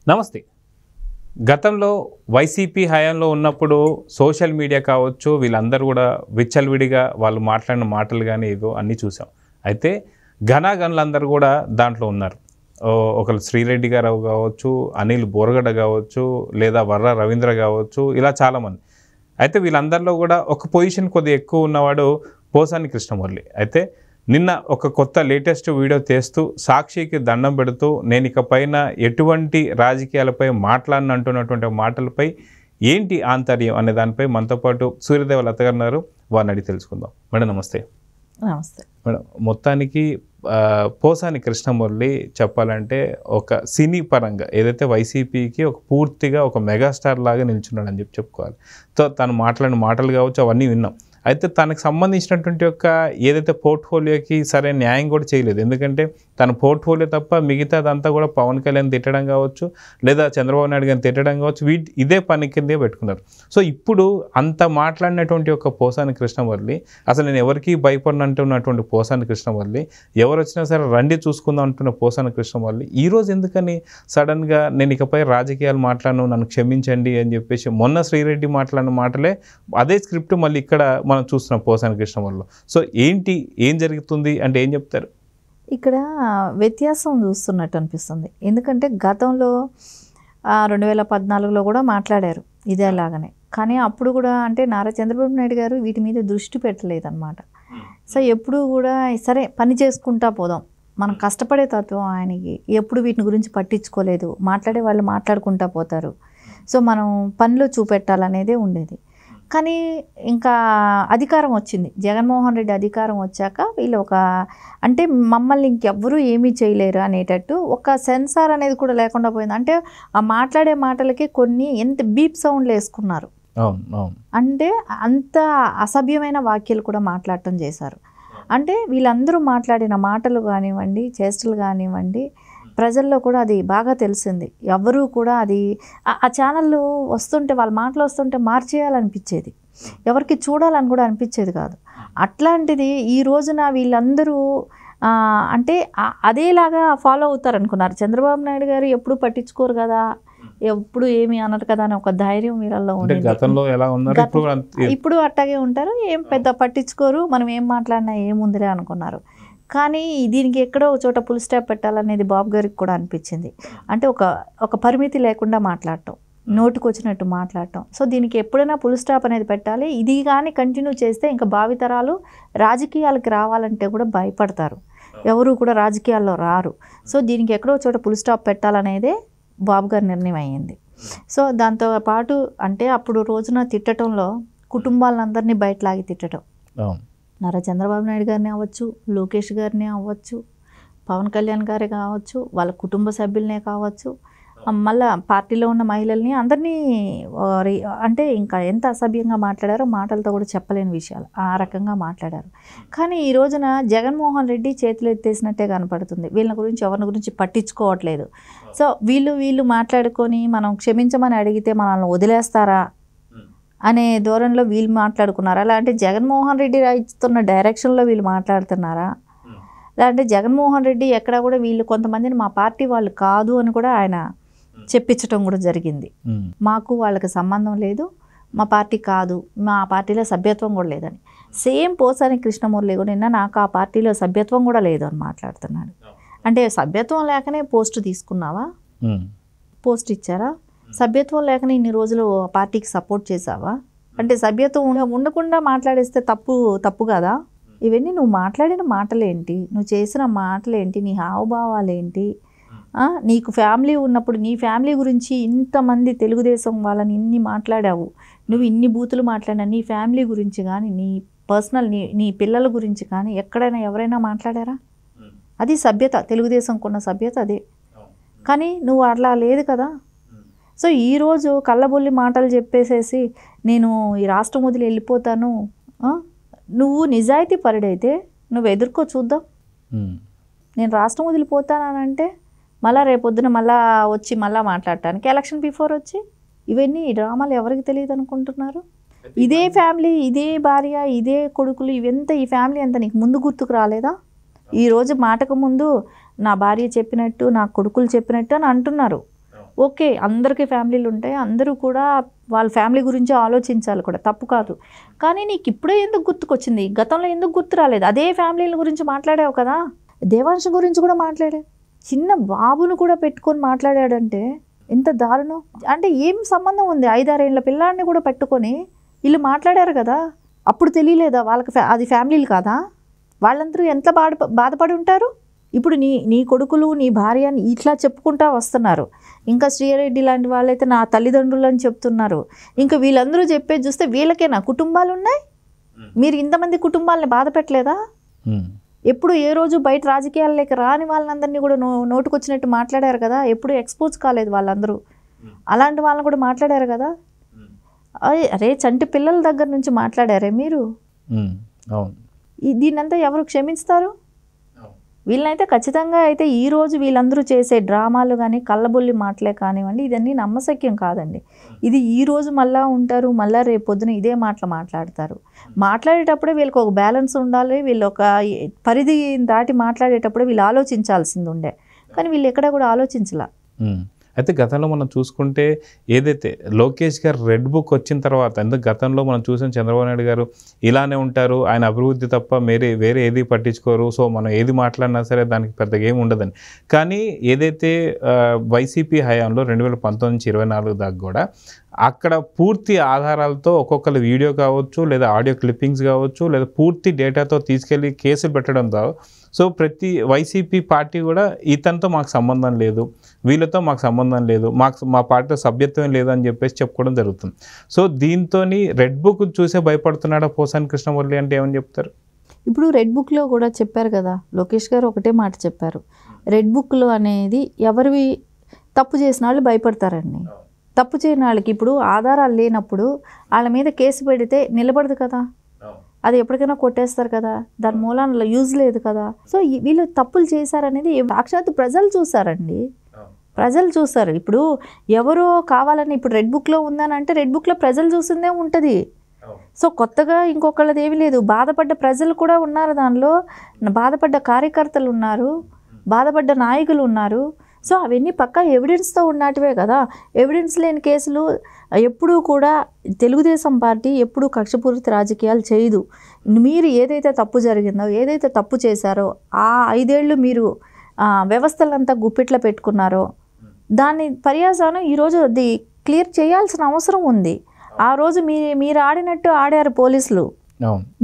నమస్తే. గతంలో వైసీపీ హయాంలో ఉన్నప్పుడు సోషల్ మీడియా కావచ్చు, వీళ్ళందరూ కూడా విచ్చలవిడిగా వాళ్ళు మాట్లాడిన మాటలు కానీ ఏవో అన్నీ చూసాం. అయితే ఘనాగనులందరూ కూడా దాంట్లో ఉన్నారు. ఒకరు శ్రీరెడ్డి గారు కావచ్చు, అనిల్ బోరగడ్డ కావచ్చు, లేదా వర్ర రవీంద్ర కావచ్చు, ఇలా చాలామంది. అయితే వీళ్ళందరిలో కూడా ఒక పొజిషన్ కొద్దిగా ఎక్కువ ఉన్నవాడు పోసాని కృష్ణమురళి. అయితే నిన్న ఒక కొత్త లేటెస్ట్ వీడియో తీస్తూ సాక్షికి దండం పెడుతూ నేను ఇకపైన ఎటువంటి రాజకీయాలపై మాట్లాడినంటున్నటువంటి మాటలపై ఏంటి ఆంతర్యం అనే దానిపై మనతో పాటు సూర్యదేవ లత గారు ఉన్నారు. వారిని అడిగి తెలుసుకుందాం. మేడం నమస్తే. నమస్తే మేడం, మొత్తానికి పోసాని కృష్ణమురళి చెప్పాలంటే ఒక సినీ పరంగా ఏదైతే వైసీపీకి ఒక పూర్తిగా ఒక మెగాస్టార్ లాగా నిల్చున్నాడని చెప్పుకోవాలి. సో తను మాట్లాడిన మాటలు కావచ్చు అవన్నీ విన్నాం. అయితే తనకు సంబంధించినటువంటి యొక్క ఏదైతే పోర్ట్ఫోలియోకి సరైన న్యాయం కూడా చేయలేదు. ఎందుకంటే తన పోర్ట్ఫోలియో తప్ప మిగతాదంతా కూడా పవన్ కళ్యాణ్ తిట్టడం కావచ్చు, లేదా చంద్రబాబు నాయుడు గారిని తిట్టడం కావచ్చు, ఇదే పని కిందే పెట్టుకున్నారు. సో ఇప్పుడు అంత మాట్లాడినటువంటి ఒక పోసాని కృష్ణమురళి, అసలు నేను ఎవరికి భయపడినంటున్నటువంటి పోసాని కృష్ణమురళి, ఎవరు వచ్చినా సరే రండి చూసుకుందాం అంటున్న పోసాని కృష్ణమురళి ఈరోజు ఎందుకని సడన్గా నేను ఇకపై రాజకీయాలు మాట్లాడను, నన్ను క్షమించండి అని చెప్పేసి మొన్న శ్రీరెడ్డి మాట్లాడిన మాటలే అదే స్క్రిప్ట్ మళ్ళీ ఇక్కడ మనం చూస్తున్నాం పోసాని కృష్ణమురళిలో. సో ఏం జరుగుతుంది అంటే ఏం చెప్తారు? ఇక్కడ వ్యత్యాసం చూస్తున్నట్టు అనిపిస్తుంది. ఎందుకంటే గతంలో 2014లో కూడా మాట్లాడారు ఇదేలాగానే. కానీ అప్పుడు కూడా అంటే నారా చంద్రబాబు నాయుడు గారు వీటి మీద దృష్టి పెట్టలేదన్నమాట. సో ఎప్పుడు కూడా సరే పని చేసుకుంటా పోదాం, మనం కష్టపడే తత్వం ఆయనకి, ఎప్పుడు వీటిని గురించి పట్టించుకోలేదు. మాట్లాడే వాళ్ళు మాట్లాడుకుంటా పోతారు. సో మనం పనిలో చూపెట్టాలనేదే ఉండేది. కానీ ఇంకా అధికారం వచ్చింది, జగన్మోహన్ రెడ్డి అధికారం వచ్చాక వీళ్ళు అంటే మమ్మల్ని ఇంకెవ్వరూ ఏమీ చేయలేరు అనేటట్టు ఒక సెన్సార్ అనేది కూడా లేకుండా పోయింది. అంటే ఆ మాట్లాడే మాటలకి కొన్ని ఎంత బీప్ సౌండ్లు వేసుకున్నారు. అంటే అంత అసభ్యమైన వాక్యాలు కూడా మాట్లాడటం చేశారు. అంటే వీళ్ళందరూ మాట్లాడిన మాటలు కానివ్వండి, చేష్టలు కానివ్వండి, ప్రజల్లో కూడా అది బాగా తెలిసింది. ఎవరూ కూడా అది ఆ ఛానళ్ళు వస్తుంటే వాళ్ళ మాటలు వస్తుంటే మార్చేయాలనిపించేది, ఎవరికి చూడాలని కూడా అనిపించేది కాదు. అట్లాంటిది ఈ రోజున వీళ్ళందరూ అంటే అదేలాగా ఫాలో అవుతారు అనుకున్నారు. చంద్రబాబు నాయుడు గారు ఎప్పుడు పట్టించుకోరు కదా, ఎప్పుడు ఏమి అనరు కదా అని ఒక ధైర్యం వీళ్ళల్లో ఉంది. ఇప్పుడు అట్టాగే ఉంటారు, ఏం పెద్ద పట్టించుకోరు, మనం ఏం మాట్లాడినా ఏముందిలే అనుకున్నారు. కానీ దీనికి ఎక్కడో ఒక చోట ఫుల్ స్టాప్ పెట్టాలనేది బాబు గారికి కూడా అనిపించింది. అంటే ఒక పరిమితి లేకుండా మాట్లాడటం, నోటుకు వచ్చినట్టు మాట్లాడటం. సో దీనికి ఎప్పుడైనా ఫుల్ స్టాప్ అనేది పెట్టాలి. ఇది కానీ కంటిన్యూ చేస్తే ఇంకా భావితరాలు రాజకీయాలకు రావాలంటే కూడా భయపడతారు, ఎవరు కూడా రాజకీయాల్లో రారు. సో దీనికి ఎక్కడో చోట ఫుల్ స్టాప్ పెట్టాలనేదే బాబు గారి నిర్ణయం అయ్యింది. సో దాంతో పాటు అంటే అప్పుడు రోజున తిట్టడంలో కుటుంబాలందరినీ బయటలాగి తిట్టడం, నారా చంద్రబాబు నాయుడు గారిని అవ్వచ్చు, లోకేష్ గారిని అవ్వచ్చు, పవన్ కళ్యాణ్ గారే కావచ్చు, వాళ్ళ కుటుంబ సభ్యులనే కావచ్చు, మళ్ళీ పార్టీలో ఉన్న మహిళల్ని అందరినీ అంటే ఇంకా ఎంత అసభ్యంగా మాట్లాడారో మాటలతో కూడా చెప్పలేని విషయాలు ఆ రకంగా మాట్లాడారు. కానీ ఈ రోజున జగన్మోహన్ రెడ్డి చేతులు ఎత్తేసినట్టే కనపడుతుంది. వీళ్ళ గురించి ఎవరి గురించి పట్టించుకోవట్లేదు. సో వీళ్ళు మాట్లాడుకొని మనం క్షమించమని అడిగితే మనల్ని వదిలేస్తారా అనే ధోరణిలో వీళ్ళు మాట్లాడుకున్నారు. అలా అంటే జగన్మోహన్ రెడ్డి ఇస్తున్న డైరెక్షన్లో వీళ్ళు మాట్లాడుతున్నారా, లేదంటే జగన్మోహన్ రెడ్డి ఎక్కడ కూడా వీళ్ళు కొంతమందిని మా పార్టీ వాళ్ళు కాదు అని కూడా ఆయన చెప్పించడం కూడా జరిగింది. మాకు వాళ్ళకి సంబంధం లేదు, మా పార్టీ కాదు, మా పార్టీలో సభ్యత్వం కూడా లేదని. సేమ్ పోసాని కృష్ణమురళి కూడా నిన్న నాకు ఆ పార్టీలో సభ్యత్వం కూడా లేదు అని మాట్లాడుతున్నాడు. అంటే సభ్యత్వం లేకనే పోస్ట్ తీసుకున్నావా, పోస్ట్ ఇచ్చారా, సభ్యత్వం లేకనే ఇన్ని రోజులు పార్టీకి సపోర్ట్ చేసావా, అంటే సభ్యత్వం ఉండకుండా మాట్లాడేస్తే తప్పు కదా. ఇవన్నీ నువ్వు మాట్లాడిన మాటలేంటి, నువ్వు చేసిన మాటలేంటి, నీ హావభావాలేంటి, నీకు ఫ్యామిలీ ఉన్నప్పుడు నీ ఫ్యామిలీ గురించి ఇంతమంది తెలుగుదేశం వాళ్ళని ఇన్ని మాట్లాడావు, నువ్వు ఇన్ని బూతులు మాట్లాడినా నీ ఫ్యామిలీ గురించి కానీ, నీ పర్సనల్ నీ పిల్లల గురించి కానీ ఎక్కడైనా ఎవరైనా మాట్లాడారా? అది సభ్యత, తెలుగుదేశంకున్న సభ్యత అదే. కానీ నువ్వు అట్లా లేదు కదా. సో ఈరోజు కళ్ళబొల్లి మాటలు చెప్పేసేసి నేను ఈ రాష్ట్రం వదిలి వెళ్ళిపోతాను, నువ్వు నిజాయితీ పరుడైతే నువ్వు ఎదుర్కో చూద్దాం. నేను రాష్ట్రం వదిలిపోతానంటే మళ్ళీ రేపొద్దున మళ్ళీ వచ్చి మళ్ళీ మాట్లాడటానికి ఎలక్షన్ బిఫోర్ వచ్చి ఇవన్నీ డ్రామాలు ఎవరికి తెలియదు అనుకుంటున్నారు? ఇదే ఫ్యామిలీ, ఇదే భార్య, ఇదే కొడుకులు, ఈ ఫ్యామిలీ అంతా నీకు ముందు గుర్తుకు రాలేదా? ఈరోజు మాటకు ముందు నా భార్య చెప్పినట్టు, నా కొడుకులు చెప్పినట్టు అని అంటున్నారు. ఓకే, అందరికీ ఫ్యామిలీలు ఉంటాయి, అందరూ కూడా వాళ్ళ ఫ్యామిలీ గురించి ఆలోచించాలి కూడా, తప్పు కాదు. కానీ నీకు ఇప్పుడే ఎందుకు గుర్తుకొచ్చింది, గతంలో ఎందుకు గుర్తు రాలేదు? అదే ఫ్యామిలీల గురించి మాట్లాడావు కదా, దేవాంశ గురించి కూడా మాట్లాడావు, చిన్న బాబును కూడా పెట్టుకొని మాట్లాడాడంటే ఎంత దారుణం. అంటే ఏం సంబంధం ఉంది? 5-6 ఏళ్ళ పిల్లాడిని కూడా పెట్టుకొని వీళ్ళు మాట్లాడారు కదా, అప్పుడు తెలియలేదా వాళ్ళకి అది ఫ్యామిలీలు కాదా? వాళ్ళందరూ ఎంత బాధపడి ఉంటారు. ఇప్పుడు నీ కొడుకులు నీ భార్యని ఇట్లా చెప్పుకుంటా వస్తున్నారు. ఇంకా శ్రీరెడ్డి లాంటి వాళ్ళైతే నా తల్లిదండ్రులు అని చెప్తున్నారు. ఇంకా వీళ్ళందరూ చెప్పేది చూస్తే వీళ్ళకేనా కుటుంబాలు ఉన్నాయి? మీరు ఇంతమంది కుటుంబాలని బాధ పెట్టలేదా? ఎప్పుడు ఏ రోజు బయట రాజకీయాల్లోకి రాని వాళ్ళందరినీ కూడా నోటుకొచ్చినట్టు మాట్లాడారు కదా, ఎప్పుడు ఎక్స్పోజ్ కాలేదు వాళ్ళందరూ. అలాంటి వాళ్ళని కూడా మాట్లాడారు కదా. అరే చంటి పిల్లల దగ్గర నుంచి మాట్లాడారే మీరు. దీన్నంతా ఎవరు క్షమిస్తారు? వీళ్ళనైతే ఖచ్చితంగా అయితే ఈరోజు వీళ్ళందరూ చేసే డ్రామాలు కానీ కళ్ళబొల్లి మాటలే కానివ్వండి, ఇదన్నీ నమ్మశక్యం కాదండి. ఇది ఈరోజు మళ్ళా ఉంటారు, మళ్ళీ రేపు పొద్దున ఇదే మాటలు మాట్లాడతారు. మాట్లాడేటప్పుడే వీళ్ళకి ఒక బ్యాలెన్స్ ఉండాలి, వీళ్ళు ఒక పరిధి దాటి మాట్లాడేటప్పుడే వీళ్ళు ఆలోచించాల్సింది ఉండే, కానీ వీళ్ళు ఎక్కడ కూడా ఆలోచించలా. అయితే గతంలో మనం చూసుకుంటే ఏదైతే లోకేష్ గారు రెడ్ బుక్ వచ్చిన తర్వాత, ఎందుకు గతంలో మనం చూసిన చంద్రబాబు నాయుడు గారు ఇలానే ఉంటారు, ఆయన అభివృద్ధి తప్ప వేరే ఏది పట్టించుకోరు, సో మనం ఏది మాట్లాడినా సరే దానికి పెద్దగా ఏమి ఉండదని. కానీ ఏదైతే వైసీపీ హయాంలో 2019 నుంచి 2024 దాకా కూడా అక్కడ పూర్తి ఆధారాలతో ఒక్కొక్కరు వీడియో కావచ్చు, లేదా ఆడియో క్లిప్పింగ్స్ కావచ్చు, లేదా పూర్తి డేటాతో తీసుకెళ్ళి కేసులు పెట్టడంతో, సో ప్రతి వైసీపీ పార్టీ కూడా ఇతనితో మాకు సంబంధం లేదు, వీళ్ళతో మాకు సంబంధం లేదు, మా పార్టీలో సభ్యత్వం లేదని చెప్పేసి చెప్పుకోవడం జరుగుతుంది. సో దీంతో రెడ్ బుక్ చూసే భయపడుతున్నాడా పోసాని కృష్ణమురళి అంటే ఏమని చెప్తారు? ఇప్పుడు రెడ్ బుక్లో కూడా చెప్పారు కదా, లోకేష్ గారు ఒకటే మాట చెప్పారు, రెడ్ బుక్లో అనేది ఎవరివి తప్పు చేసిన వాళ్ళు భయపడతారండి. తప్పు చేయని వాళ్ళకి ఇప్పుడు ఆధారాలు లేనప్పుడు వాళ్ళ మీద కేసు పెడితే నిలబడదు కదా, అది ఎప్పటికైనా కొట్టేస్తారు కదా, దాని మూలాన యూజ్ లేదు కదా. సో వీళ్ళు తప్పులు చేశారనేది సాక్షాత్తు ప్రజలు చూసారండి, ప్రజలు చూస్తారు. ఇప్పుడు ఎవరో కావాలని ఇప్పుడు రెడ్ బుక్లో ఉందని అంటే రెడ్ బుక్లో ప్రజలు చూసిందే ఉంటుంది. సో కొత్తగా ఇంకొకళ్ళది ఏమీ లేదు. బాధపడ్డ ప్రజలు కూడా ఉన్నారు, దానిలో బాధపడ్డ కార్యకర్తలు ఉన్నారు, బాధపడ్డ నాయకులు ఉన్నారు. సో అవన్నీ పక్కా ఎవిడెన్స్తో ఉన్నటివే కదా. ఎవిడెన్స్ లేని కేసులు ఎప్పుడూ కూడా తెలుగుదేశం పార్టీ ఎప్పుడూ కక్షపూరిత రాజకీయాలు చేయదు. మీరు ఏదైతే తప్పు జరిగిందో, ఏదైతే తప్పు చేశారో, ఆ 5 ఏళ్ళు మీరు వ్యవస్థలంతా గుప్పిట్లో పెట్టుకున్నారో దాని పర్యాసానం ఈరోజు అది క్లియర్ చేయాల్సిన అవసరం ఉంది. ఆ రోజు మీరు ఆడినట్టు ఆడారు పోలీసులు,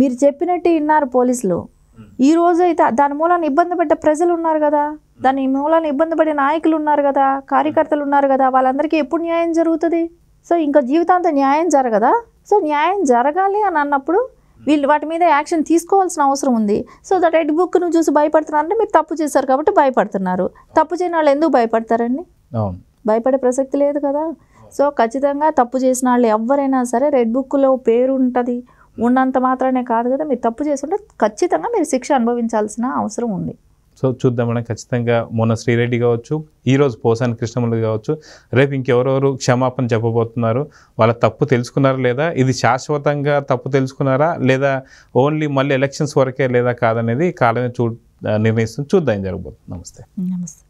మీరు చెప్పినట్టు విన్నారు పోలీసులు. ఈ రోజు అయితే దాని మూలాన్ని ఇబ్బంది పడ్డ ప్రజలు ఉన్నారు కదా, దాని మూలాన్ని ఇబ్బంది పడే నాయకులు ఉన్నారు కదా, కార్యకర్తలు ఉన్నారు కదా, వాళ్ళందరికీ ఎప్పుడు న్యాయం జరుగుతుంది? సో ఇంకా జీవితాంతం న్యాయం జరగదా? సో న్యాయం జరగాలి అని అన్నప్పుడు వీళ్ళు వాటి మీద యాక్షన్ తీసుకోవాల్సిన అవసరం ఉంది. సో ద రెడ్ బుక్ను చూసి భయపడుతున్నారంటే మీరు తప్పు చేశారు కాబట్టి భయపడుతున్నారు. తప్పు చేయని వాళ్ళు ఎందుకు భయపడతారండి? భయపడే ప్రసక్తి లేదు కదా. సో ఖచ్చితంగా తప్పు చేసిన వాళ్ళు ఎవరైనా సరే రెడ్ బుక్లో పేరు ఉంటుంది, ఉన్నంత మాత్రమే కాదు కదా, మీరు తప్పు చేస్తుంటే ఖచ్చితంగా మీరు శిక్ష అనుభవించాల్సిన అవసరం ఉంది. సో చూద్దామని ఖచ్చితంగా మొన్న శ్రీరెడ్డి కావచ్చు, ఈరోజు పోసాని కృష్ణమురళి కావచ్చు, రేపు ఇంకెవరెవరు క్షమాపణ చెప్పబోతున్నారు, వాళ్ళ తప్పు తెలుసుకున్నారా లేదా, ఇది శాశ్వతంగా తప్పు తెలుసుకున్నారా లేదా ఓన్లీ మళ్ళీ ఎలక్షన్స్ వరకే లేదా కాదనేది కాలమే నిర్ణయిస్తుంది. చూద్దాం ఏం జరగబోతుంది. నమస్తే. నమస్తే.